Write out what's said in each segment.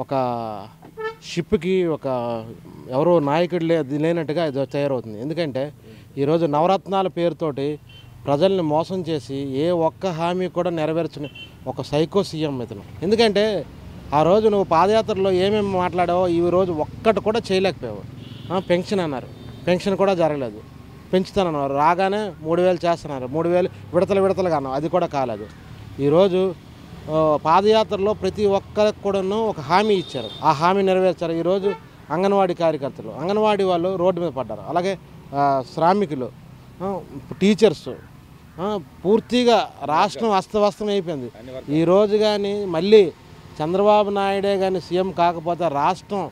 ఒక షిప్కి ఒక ఎవరో నాయకుడు లేనట్టుగా ఇది తయారవుతుంది. ఎందుకంటే ఈరోజు నవరత్నాల పేరుతోటి ప్రజల్ని మోసం చేసి ఏ ఒక్క హామీ కూడా నెరవేర్చని ఒక సైకో సీఎం ఇతను. ఎందుకంటే ఆ రోజు నువ్వు పాదయాత్రలో ఏమేమి మాట్లాడావో ఈ రోజు ఒక్కటి కూడా చేయలేకపోయావు. పెన్షన్ అన్నారు, పెన్షన్ కూడా జరగలేదు. పెంచుతానన్నారు, రాగానే 3000 చేస్తున్నారు, 3000 విడతలుగా అన్నావు, అది కూడా కాలేదు. ఈరోజు పాదయాత్రలో ప్రతి ఒక్కరికి కూడాను ఒక హామీ ఇచ్చారు, ఆ హామీ నెరవేర్చారు. ఈరోజు అంగన్వాడీ కార్యకర్తలు, అంగన్వాడీ వాళ్ళు రోడ్డు మీద పడ్డారు. అలాగే శ్రామికులు, టీచర్స్, పూర్తిగా రాష్ట్రం అస్తవ్యస్తం అయిపోయింది. ఈరోజు కానీ మళ్ళీ చంద్రబాబు నాయుడే కానీ సీఎం కాకపోతే రాష్ట్రం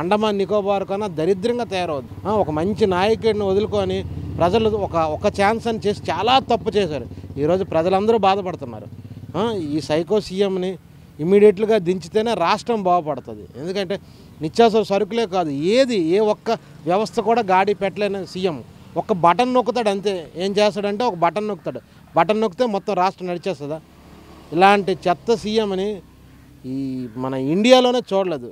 అండమాన్ నికోబార్ కన్నా దరిద్రంగా తయారవుద్ది. ఒక మంచి నాయకుడిని వదులుకొని ప్రజలు ఒక ఛాన్స్ అని చేసి చాలా తప్పు చేశారు. ఈరోజు ప్రజలందరూ బాధపడుతున్నారు. ఈ సైకో సీఎంని ఇమ్మీడియట్గా దించితేనే రాష్ట్రం బాగుపడుతుంది. ఎందుకంటే నిత్యావసర సరుకులే కాదు, ఏ ఒక్క వ్యవస్థ కూడా గాడి పెట్టలేని సీఎం. ఒక బటన్ నొక్కుతాడు అంతే. ఏం చేస్తాడంటే ఒక బటన్ నొక్కుతాడు, బటన్ నొక్కితే మొత్తం రాష్ట్రం నడిచేస్తుందా? ఇలాంటి చెత్త సీఎంని ఈ మన ఇండియాలోనే చూడలేదు.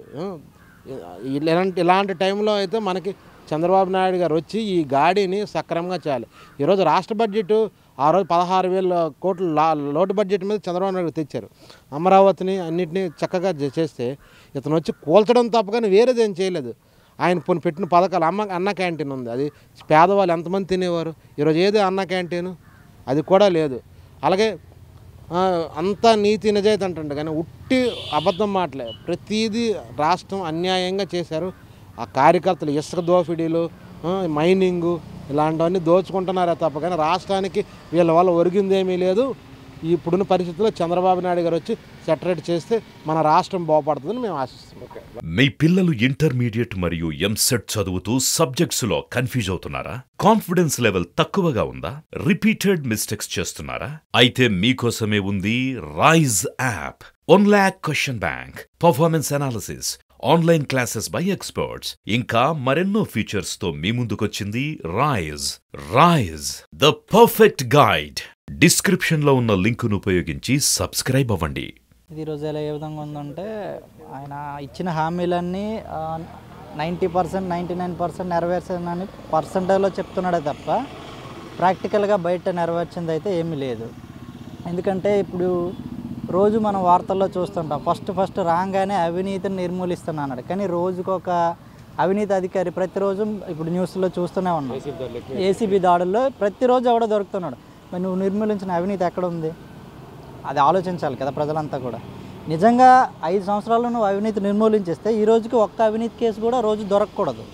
ఇలాంటి టైంలో అయితే మనకి చంద్రబాబు నాయుడు గారు వచ్చి ఈ గాడిని సక్రమంగా చేయాలి. ఈరోజు రాష్ట్ర బడ్జెట్ ఆ రోజు 16,000 కోట్లు లోటు బడ్జెట్ మీద చంద్రబాబు నాయుడు తెచ్చారు. అమరావతిని అన్నింటినీ చక్కగా చేస్తే ఇతను వచ్చి కూల్చడం తప్ప కానీ వేరేది ఏం చేయలేదు. ఆయన పెట్టిన పథకాలు అన్న క్యాంటీన్ ఉంది, అది పేదవాళ్ళు ఎంతమంది తినేవారు. ఈరోజు ఏది అన్న క్యాంటీన్ అది కూడా లేదు. అలాగే అంతా నీతి నిజాయితీ అంటుండే కానీ ఉట్టి అబద్ధం మాటలే. ప్రతిదీ రాష్ట్రం అన్యాయంగా చేశారు. ఆ కార్యకర్తలు ఇసుక దోపిడీలు, మైనింగు ఇలాంటివన్నీ దోచుకుంటున్నారే తప్ప కానీ రాష్ట్రానికి వీళ్ళ వల్ల ఒరిగిందేమీ లేదు. ఇప్పుడున్న పరిస్థితుల్లో చంద్రబాబు నాయుడు గారు వచ్చి సెటరేట్ చేస్తే మన రాష్ట్రం బాగుపడుతుందని మేము ఆశిస్తున్నాం. మీ పిల్లలు ఇంటర్మీడియట్ మరియు ఎంసెట్ చదువుతూ సబ్జెక్ట్స్ లో కన్ఫ్యూజ్ అవుతున్నారా? కాన్ఫిడెన్స్ లెవెల్ తక్కువగా ఉందా? రిపీటెడ్ మిస్టేక్స్ చేస్తున్నారా? అయితే మీకోసమే ఉంది Rise app. 1 lakh question bank, performance analysis, online classes by experts, ఇంకా మరెన్నో ఫీచర్స్ తో మీ ముందుకొచ్చింది Rise the perfect guide. Description లో ఉన్న లింకును ఉపయోగించి సబ్స్క్రైబ్ అవ్వండి. ఇది రోజు ఎలా ఏ విధంగా ఉందంటే ఆయన ఇచ్చిన హామీలన్నీ 90%, 99% నెరవేర్చానని పర్సంటేజ్లో చెప్తున్నాడే తప్ప ప్రాక్టికల్గా బయట నెరవేర్చింది అయితే ఏమీ లేదు. ఎందుకంటే ఇప్పుడు రోజు మనం వార్తల్లో చూస్తుంటాం, ఫస్ట్ రాగానే అవినీతిని నిర్మూలిస్తున్నాడు. కానీ రోజుకొక అవినీతి అధికారి ప్రతిరోజు ఇప్పుడు న్యూస్లో చూస్తూనే ఉన్నాం. ఏసీబీ దాడుల్లో ప్రతిరోజు ఎవడో దొరుకుతున్నాడు. మరి నువ్వు నిర్మూలించిన అవినీతి ఎక్కడ ఉంది? అది ఆలోచించాలి కదా ప్రజలంతా కూడా. నిజంగా 5 సంవత్సరాల్లో నువ్వు అవినీతి నిర్మూలించేస్తే ఈ రోజుకి ఒక్క అవినీతి కేసు కూడా రోజు దొరకకూడదు.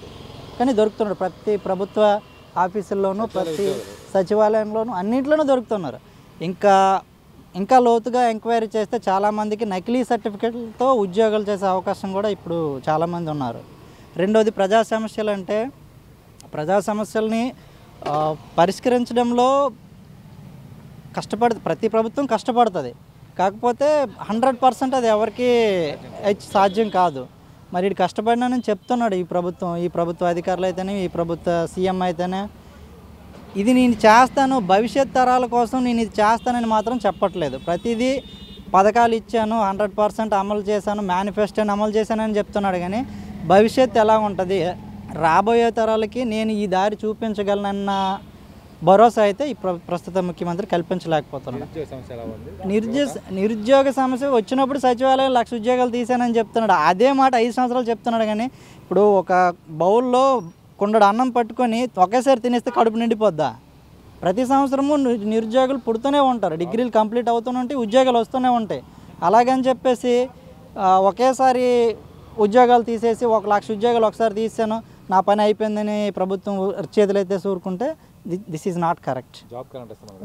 కానీ దొరుకుతున్నాడు. ప్రతి ప్రభుత్వ ఆఫీసుల్లోనూ, ప్రతి సచివాలయంలోనూ, అన్నింటిలోనూ దొరుకుతున్నారు. ఇంకా లోతుగా ఎంక్వైరీ చేస్తే చాలామందికి నకిలీ సర్టిఫికెట్లతో ఉద్యోగాలు చేసే అవకాశం కూడా ఇప్పుడు చాలామంది ఉన్నారు. రెండోది ప్రజా సమస్యలు. అంటే ప్రజా సమస్యల్ని పరిష్కరించడంలో ప్రతి ప్రభుత్వం కష్టపడుతుంది. కాకపోతే 100% అది ఎవరికి సాధ్యం కాదు. మరి ఇది కష్టపడినానని చెప్తున్నాడు ఈ ప్రభుత్వ అధికారులు అయితేనే, ఈ ప్రభుత్వ సీఎం అయితేనే. ఇది నేను చేస్తాను, భవిష్యత్ తరాల కోసం నేను ఇది చేస్తానని మాత్రం చెప్పట్లేదు. ప్రతిదీ పథకాలు ఇచ్చాను, 100% అమలు చేశాను, మేనిఫెస్టోని అమలు చేశానని చెప్తున్నాడు. కానీ భవిష్యత్ ఎలా ఉంటుంది, రాబోయే తరాలకి నేను ఈ దారి చూపించగలనన్న భరోసా అయితే ఈ ప్రస్తుత ముఖ్యమంత్రి కల్పించలేకపోతున్నాడు. నిరుద్యోగ సమస్య వచ్చినప్పుడు సచివాలయం 1,00,000 ఉద్యోగాలు తీశానని చెప్తున్నాడు. అదే మాట 5 సంవత్సరాలు చెప్తున్నాడు. కానీ ఇప్పుడు ఒక బౌల్లో కుండడు అన్నం పట్టుకొని ఒకేసారి తినేస్తే కడుపు నిండిపోద్దా? ప్రతి సంవత్సరము నిరుద్యోగులు పుడుతూనే ఉంటారు, డిగ్రీలు కంప్లీట్ అవుతూనే ఉంటాయి, ఉద్యోగాలు వస్తూనే ఉంటాయి. అలాగని చెప్పేసి ఒకేసారి ఉద్యోగాలు తీసేసి 1,00,000 ఉద్యోగాలు ఒకసారి తీసాను, నా పని అయిపోయిందని ప్రభుత్వం చేతులైతే సూరుకుంటే this is not correct.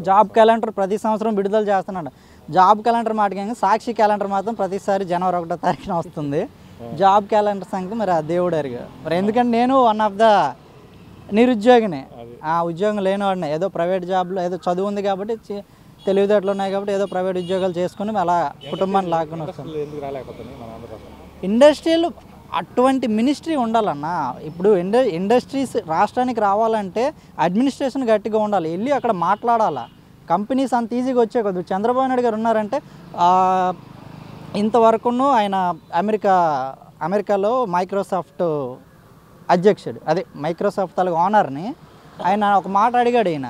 Job calendar ప్రతి సంవత్సరం విడుదల చేస్తున్నాడు. జాబ్ క్యాలెండర్ మాటకి సాక్షి క్యాలెండర్ మాత్రం ప్రతిసారి జనవరి 1వ తారీఖున వస్తుంది. జాబ్ క్యాలెండర్ సంగతి మరి ఆ దేవుడు అరిగా. మరి ఎందుకంటే నేను వన్ ఆఫ్ ద నిరుద్యోగిని, ఆ ఉద్యోగం లేనివాడిని. ఏదో ప్రైవేట్ జాబ్లో ఏదో చదువు ఉంది కాబట్టి, తెలివితేటలు ఉన్నాయి కాబట్టి ఏదో ప్రైవేట్ ఉద్యోగాలు చేసుకుని అలా కుటుంబాన్ని లాక్కుని వస్తాను. ఇండస్ట్రీలు అటువంటి మినిస్ట్రీ ఉండాలన్నా. ఇప్పుడు ఇండస్ట్రీస్ రాష్ట్రానికి రావాలంటే అడ్మినిస్ట్రేషన్ గట్టిగా ఉండాలి, వెళ్ళి అక్కడ మాట్లాడాలా. కంపెనీస్ అంత ఈజీగా వచ్చే కొద్ది చంద్రబాబు నాయుడు గారు ఉన్నారంటే ఇంతవరకును ఆయన అమెరికాలో మైక్రోసాఫ్ట్ అధ్యక్షుడు, అదే మైక్రోసాఫ్ట్ తాలూకు ఓనర్ని ఆయన ఒక మాట అడిగాడు. ఈయన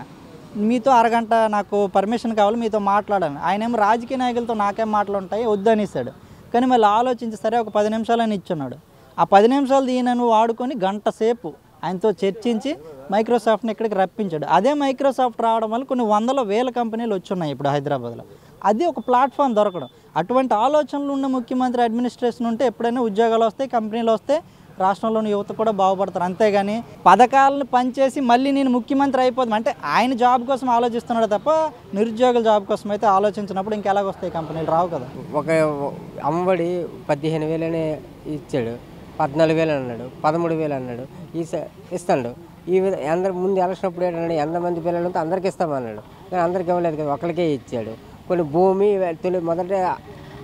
మీతో అరగంట నాకు పర్మిషన్ కావాలి, మీతో మాట్లాడాను. ఆయన ఏమో రాజకీయ నాయకులతో నాకేం మాటలు ఉంటాయి వద్దనిస్తాడు. కానీ మళ్ళీ ఆలోచించి సరే ఒక 10 నిమిషాలని ఇచ్చున్నాడు. ఆ 10 నిమిషాలు ఈయనను వాడుకొని గంట సేపు ఆయనతో చర్చించి మైక్రోసాఫ్ట్ని ఇక్కడికి రప్పించాడు. అదే మైక్రోసాఫ్ట్ రావడం వల్ల కొన్ని వందల వేల కంపెనీలు వచ్చున్నాయి ఇప్పుడు హైదరాబాద్లో. అది ఒక ప్లాట్ఫామ్ దొరకడం. అటువంటి ఆలోచనలు ఉన్న ముఖ్యమంత్రి అడ్మినిస్ట్రేషన్ ఉంటే ఎప్పుడైనా ఉద్యోగాలు వస్తాయి, కంపెనీలు వస్తాయి, రాష్ట్రంలోని యువత కూడా బాగుపడతారు. అంతేగాని పథకాలను పనిచేసి మళ్ళీ నేను ముఖ్యమంత్రి అయిపోతాం అంటే ఆయన జాబ్ కోసం ఆలోచిస్తున్నాడు తప్ప నిరుద్యోగుల జాబ్ కోసం అయితే ఆలోచించినప్పుడు ఇంకెలాగొస్తాయి కంపెనీలు? రావు కదా. ఒక అమ్మఒడి 15,000 ఇచ్చాడు, 14,000 అన్నాడు, 13,000 అన్నాడు, ఇస్తాడు. ఈ విధంగా అందరు ముందు ఎలక్షన్ అప్పుడు ఏంటన్నాడు, ఎంతమంది పిల్లలు ఉంటే అందరికి ఇస్తామన్నాడు. కానీ అందరికి ఇవ్వలేదు కదా, ఒకరికే ఇచ్చాడు. కొన్ని భూమి మొదట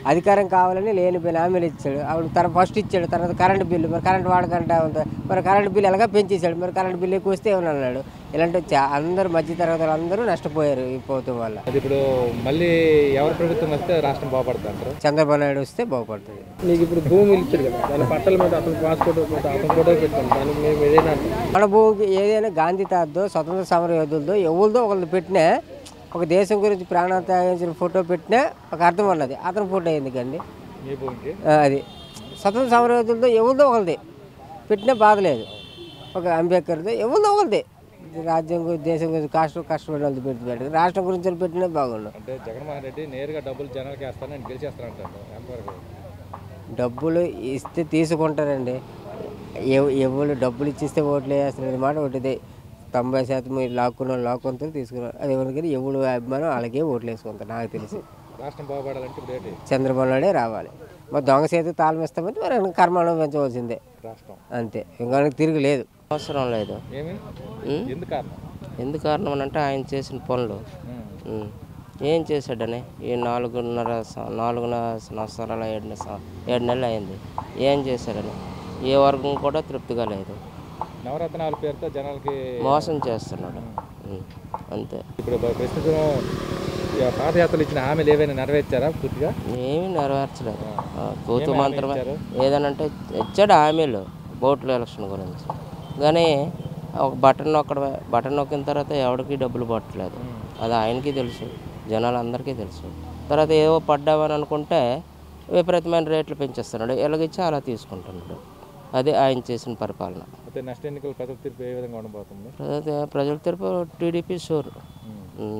అధికారం కావాలని లేని హామీలు ఇచ్చాడు. అప్పుడు ఫస్ట్ ఇచ్చాడు, తర్వాత కరెంటు బిల్లు, మరి కరెంటు వాడకంటే ఉంటుంది, మరి కరెంటు బిల్లు ఎలాగా పెంచేశాడు, మరి కరెంటు బిల్లు ఎక్కువ వస్తే ఏమని అన్నాడు. ఇలాంటి అందరూ మధ్యతరగతి అందరూ నష్టపోయారు ఈ ప్రభుత్వం వల్ల. అది ఇప్పుడు మళ్ళీ ఎవరి ప్రభుత్వం వస్తే రాష్ట్రం బాగుపడుతుంది అంటారు? చంద్రబాబు నాయుడు వస్తే బాగుపడుతుంది. మీకు ఇప్పుడు భూమి ఇచ్చాడు కదా, దాని పట్టాల మీద అతను పాస్పోర్ట్ అతను ఫోటో పెట్టాను, దానికి మేము ఏదైనా మన భూమికి ఏదైనా గాంధీ తాతదో స్వతంత్ర సమర యోధులతో ఎవరిదో ఒకళ్ళు పెట్టినా, ఒక దేశం గురించి ప్రాణాలు త్యాగించిన ఫోటో పెట్టినా ఒక అర్థం ఉన్నది. అతని ఫోటో ఎందుకండి? అది స్వతంత్ర సమర యోధులతో ఎవరిదో ఒకరిది పెట్టినా బాధలేదు. ఒక అంబేద్కర్తో ఎవరిదో ఒకరిది రాజ్యం గురించి దేశం గురించి కష్టపడిన వాళ్ళు పెట్టి రాష్ట్రం గురించి పెట్టినా బాగుండు. అంటే జగన్మోహన్ రెడ్డి నేరుగా డబ్బులు జనాలకి వేస్తానని గెలిచేస్తానంటారు. డబ్బులు ఇస్తే తీసుకుంటారండి. ఎవరు డబ్బులు ఇచ్చిస్తే ఓట్లు వేస్తున్నది మాట ఒకటిదే. 90% లాక్కుంటే తీసుకున్నారు. అది ఎవరికైనా ఎవరు అభిమానం వాళ్ళకే ఓట్లు వేసుకుంటారు. నాకు తెలిసి రాష్ట్రం బాగుపడాలంటే చంద్రబాబు నాయుడే రావాలి. మరి దొంగ చేతికి తాళం ఇస్తామంటే మరి కర్మాణం పెంచవలసిందే రాష్ట్రం, అంతే. ఇంకా తిరిగి లేదు, అవసరం లేదు. ఎందుకు కారణం అని అంటే ఆయన చేసిన పనులు ఏం చేశాడని ఈ 4.5 సంవత్సరాలు 7 నెలలు అయింది. ఏం చేశాడని ఏ వర్గం కూడా తృప్తిగా లేదు. నవరత్నాల పేరుతో జనాలకి మోసం చేస్తున్నాడు అంతే. ఇప్పుడు ప్రస్తుతం పాదయాత్రలు ఇచ్చిన హామీలు ఏవైనా నెరవేర్చారా? పూర్తిగా ఏమీ నెరవేర్చలేదు. కూతు మాత్రమే ఏదనంటే ఇచ్చాడు హామీలు ఓట్ల ఎలక్షన్ గురించి. కానీ ఒక బటన్ నొక్కిన తర్వాత ఎవరికి డబ్బులు పట్టలేదు. అది ఆయనకి తెలుసు, జనాలందరికీ తెలుసు. తర్వాత ఏవో పడ్డామని అనుకుంటే విపరీతమైన రేట్లు పెంచేస్తున్నాడు. ఎలాగిచ్చి అలా తీసుకుంటున్నాడు. అదే ఆయన చేసిన పరిపాలన. నెక్స్ట్ ఎన్నికలు ప్రజల తీర్పు ఏ విధంగా ఉండబోతుంది? ప్రజల తీర్పు టీడీపీ షూర్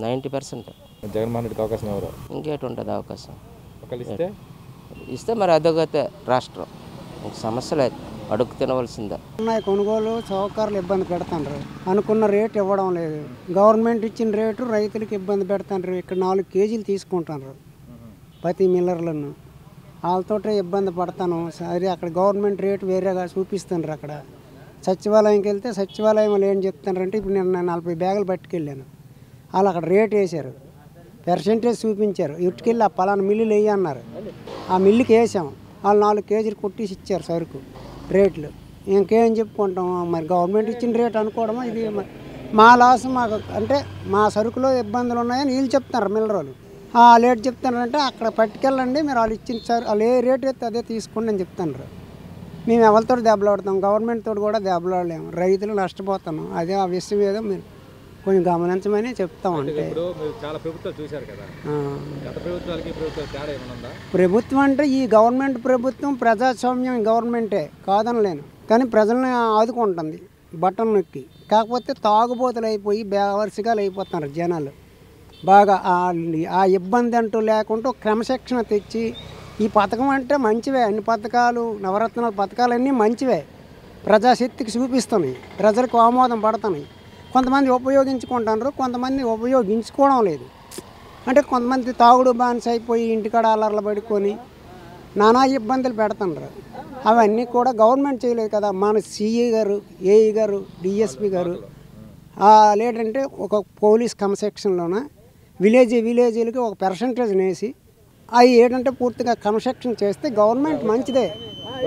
90%. జగన్మోహన్ రెడ్డికి అవకాశం ఎవరు? ఇంకేటి ఉంటుంది అవకాశం? ఒకళ్ళు ఇస్తే మరి అదొకతే రాష్ట్రం. సమస్య లేదు, అడుగు తినవలసిందే. కొనుగోలు సౌకర్యాలు ఇబ్బంది పెడతాండ్రు, అనుకున్న రేటు ఇవ్వడం లేదు. గవర్నమెంట్ ఇచ్చిన రేటు రైతులకు ఇబ్బంది పెడతాండ్రు. ఇక్కడ 4 కేజీలు తీసుకుంటారు ప్రతి మిల్లర్లను. వాళ్ళతోటే ఇబ్బంది పడతాను. సరే అక్కడ గవర్నమెంట్ రేటు వేరేగా చూపిస్తున్నారు. అక్కడ సచివాలయంకి వెళ్తే సచివాలయంలో ఏం చెప్తున్నారంటే ఇప్పుడు నేను 40 బ్యాగులు పట్టుకెళ్ళాను. వాళ్ళు అక్కడ రేటు వేశారు, పర్సెంటేజ్ చూపించారు. ఇటుకెళ్ళి ఆ పలానా మిల్లులు వేయి అన్నారు. ఆ మిల్లుకి వేసాం. వాళ్ళు 4 కేజీలు కొట్టేసి ఇచ్చారు సరుకు రేట్లు. ఇంకేం చెప్పుకుంటాం? మరి గవర్నమెంట్ ఇచ్చిన రేటు అనుకోవడమా ఇది? మా లాస్ మాకు అంటే మా సరుకులో ఇబ్బందులు ఉన్నాయని వీళ్ళు చెప్తున్నారు మిల్లరోళ్ళు. లేట్ చెప్తున్నారంటే అక్కడ పట్టుకెళ్ళండి, మీరు వాళ్ళు ఇచ్చిన సార్ వాళ్ళు ఏ రేటు అయితే అదే తీసుకోండి అని చెప్తున్నారు. మేము ఎవరితో దెబ్బలాడతాం, గవర్నమెంట్ తోటి కూడా దెబ్బలాడలేము. రైతులు నష్టపోతున్నాం. అదే ఆ విషయం ఏదో మీరు కొంచెం గమనించమని చెప్తాం. అంటే చాలా ప్రభుత్వాలు చూశారు కదా, గత ప్రభుత్వాలకి తేడా ఏమైనా ఉందా? ప్రభుత్వం అంటే ఈ గవర్నమెంట్ ప్రభుత్వం ప్రజాస్వామ్యం గవర్నమెంటే కాదనలేను, కానీ ప్రజల్ని ఆదుకుంటుంది బటన్ నొక్కి. కాకపోతే తాగుబోతులు అయిపోయి బేవర్సిగాలు అయిపోతున్నారు జనాలు. బాగా ఆ ఇబ్బంది అంటూ లేకుండా క్రమశిక్షణ తెచ్చి ఈ పథకం అంటే మంచివే. అన్ని పథకాలు నవరత్నాల పథకాలు అన్నీ మంచివే, ప్రజాశక్తికి చూపిస్తున్నాయి, ప్రజలకు ఆమోదం పడుతున్నాయి. కొంతమంది ఉపయోగించుకుంటున్నారు, కొంతమంది ఉపయోగించుకోవడం లేదు. అంటే కొంతమంది తాగుడు బానిస అయిపోయి ఇంటికాడ అల్లర్లు పడుకొని నానా ఇబ్బందులు పెడుతున్నారు. అవన్నీ కూడా గవర్నమెంట్ చేయలేదు కదా. మన సిఈ గారు, ఏఈ గారు, డిఎస్పి గారు లేదంటే ఒక పోలీస్ క్రమశిక్షణలోన విలేజీలకి ఒక పర్సంటేజ్ వేసి అవి ఏంటంటే పూర్తిగా క్రమశిక్షణ చేస్తే గవర్నమెంట్ మంచిదే.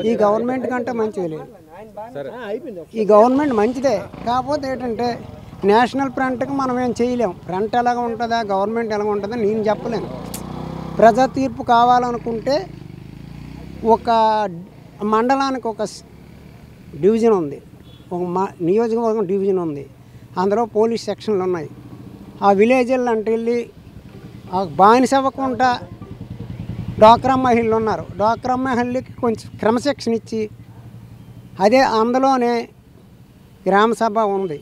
ఈ గవర్నమెంట్ కంటే మంచిది లేదు. ఈ గవర్నమెంట్ మంచిదే, కాకపోతే ఏంటంటే నేషనల్ ఫ్రంట్కి మనం ఏం చేయలేము. ఫ్రంట్ ఎలాగ ఉంటుందా, గవర్నమెంట్ ఎలాగ ఉంటుందా నేను చెప్పలేను. ప్రజా తీర్పు కావాలనుకుంటే ఒక మండలానికి ఒక డివిజన్ ఉంది, ఒక నియోజకవర్గం డివిజన్ ఉంది, అందులో పోలీస్ సెక్షన్లు ఉన్నాయి. ఆ విలేజ్లు అంటే వెళ్ళి ఆ బానిస అవ్వకుండా డ్వాక్రా మహిళలు ఉన్నారు, డ్వాక్రా మహిళలకి కొంచెం క్రమశిక్షణ ఇచ్చి అదే అందులోనే గ్రామ సభ ఉంది,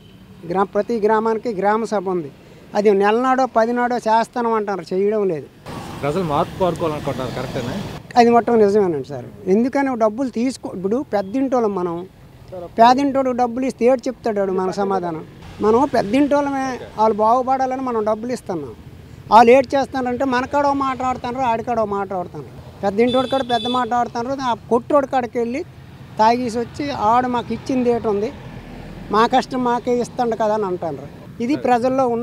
ప్రతి గ్రామానికి గ్రామ సభ ఉంది. అది నెలనాడో 10 నాడో చేస్తాను అంటారు, చేయడం లేదు. ప్రజలు మార్పు కోరుకోవాలనుకుంటున్నారు, కరెక్టేనా? అది మొత్తం నిజమేనండి సార్. ఎందుకని డబ్బులు ఇప్పుడు పెద్దింటోళ్ళం మనం, పేదింటోడు డబ్బులు ఇస్తే ఏడు చెప్తాడు మన సమాధానం. మనం పెద్దింటోళ్ళమే, వాళ్ళు బాగుపడాలని మనం డబ్బులు ఇస్తున్నాం. వాళ్ళు ఏడు చేస్తారంటే మనకాడో మాట్లాడుతున్నారు, ఆడికాడో మాట్లాడుతున్నారు. పెద్దింటోడి కాడ పెద్ద మాట్లాడుతున్నారు, ఆ కొట్టోడి కాడికి వెళ్ళి తాగేసి వచ్చి ఆడు మాకు ఇచ్చింది ఏటి ఉంది, మా కష్టం మాకే ఇస్తాడు కదా అని అంటారు. ఇది ప్రజల్లో ఉన్న